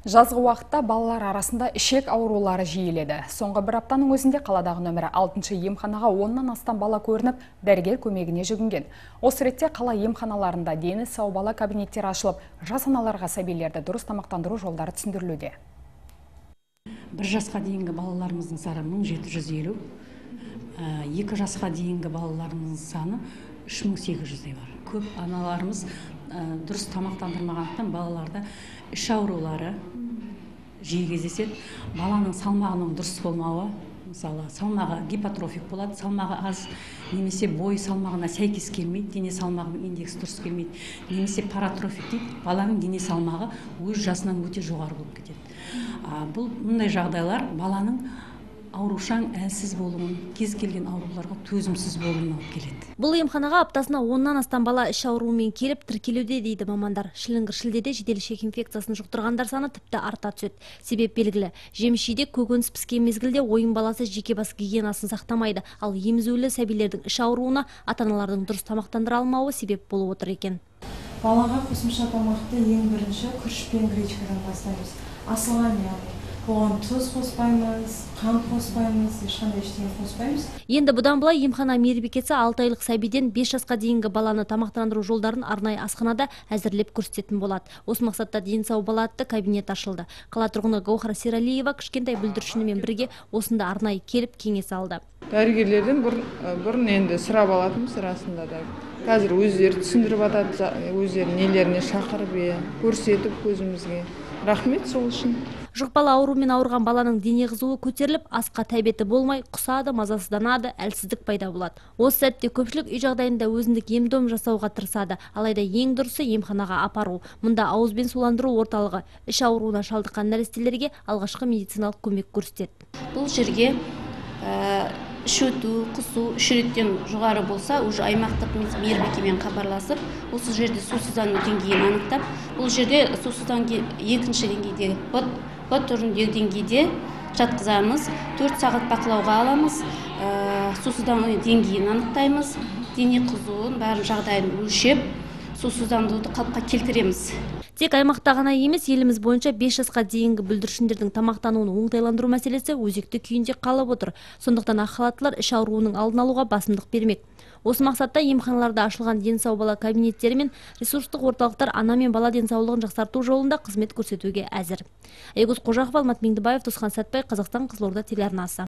Жазғы уақытта балалар арасында ішек аурулары жиіледі. Соңғы бір аптаның өзінде қаладағы нөмірі 6-шы емханаға 10-нан астам бала көрініп, дәрігер көмегіне жүгінген. Осы ретте қала емханаларында дені сау бала кабинеттері ашылып, жас аналарға сәбилерді дұрыс тамақтандыру жолдары түсіндірілуде. 1 жасқа дейінгі балаларымыздың саны 1750, 2 жасқа дейінгі балаларымыздың саны 3800 бар. Көп аналарымыз дұрыс тамақтандырмағандықтан балаларда іш аурулары жиі кездеседі. Баланың салмағының дұрыс болмауы, мысалы, салмағы гипотрофик болады, салмағы аз, немесе бой салмағына сәйкес келмейді, дене салмағының индексі дұрыс келмейді, немесе паратрофик дейді, баланың дене салмағы өз жасынан өте жоғары болып кетеді. Бұл мұндай жағдайлар баланың аурушаң, әлсіз болуын, кез келген ауруларға төзімсіз болуын алып келеді. Бұл емханаға аптасына 10-нан астам бала іш ауруымен келіп тіркелуде дейді мамандар. Шіліңгір шілдеде жедел ішек инфекциясын жұқтырғандар саны тіпті арта түседі. Себеп белгілі. Жеміс-жидек көкөніс піскен мезгілде ойын баласы жеке бас гигиенасын сақтамайды. Ал емізулі сәбилердің іш ауруына ата-аналардың дұрыс тамақтандыра алмауы себеп болып отыр екен. Балаға қосымша тамақты ең бірінші күріш пен гречкадан бастаймыз. Асылған яғни. Оған тұз қоспаймыз, қант қоспаймыз, ешқандай ештеңе қоспаймыз. Енді бұдан былай емхана мейірбикесі 6 айлық сәбиден 5 жасқа дейінгі баланы тамақтандыру жолдарын арнайы асханада әзірлеп көрсететін болады. Осы мақсатта дені сау бала атты кабинет ашылды. Қала тұрғыны Гаухар Сералиева кішкентай бүлдіршінімен бірге осында арнайы келіп кеңес алды. Дәрігерлерден бұрын енді сұрап алатынбыз расында да. Қазір өздері түсіндіріп атады, өздері нелеріне шақырып, көрсетіп көзімізге. Рахмет сол үшін. Жұқпалы аурумен ауырған баланың дене қызуы көтеріліп, асқа тәбеті болмай, құсады, мазасызданады, әлсіздік пайда болады. Осы сәтте көпшілік үй жағдайында өзіндік ем-дом жасауға тырысады. Алайда ең дұрысы емханаға апару. Мұнда ауызбен суландыру орталығы іш ауруына шалдыққан нәрестелерге алғашқы медициналық көмек көрсетеді. Бұл жерге іш өту, құсу 3 реттен жоғары болса, уже аймақтық мейірбикемен хабарласып, осы жерде сусыздану деңгейін анықтап, бұл жерде сусыздану екінші деңгейдегі Б түріндегі деңгейде жатқызамыз, 4 сағат бақылауға аламыз, сусыздану деңгейін анықтаймыз, дене қызуын, бәрін жағдайын өлшеп, сусыздандыруды қалыпқа келтіреміз. Тек аймақта ғана емес, еліміз бойынша 5 жасқа дейінгі бүлдіршіндердің тамақтануын оңтайландыру мәселесі өзекті күйінде қалып отыр. Сондықтан ақ халаттылар іш ауруының алдын алуға басымдық бермек. Осы мақсатта емханаларда ашылған дені сау бала кабинеттері мен ресурстық орталықтар ана мен бала денсаулығын жақсарту жолында қызмет көрсетуге әзір. Айгүл Қожақова, Алмат Меңдібаев, Тосқан Сәтбай, Қазақстан, Қызылорда телеарнасы.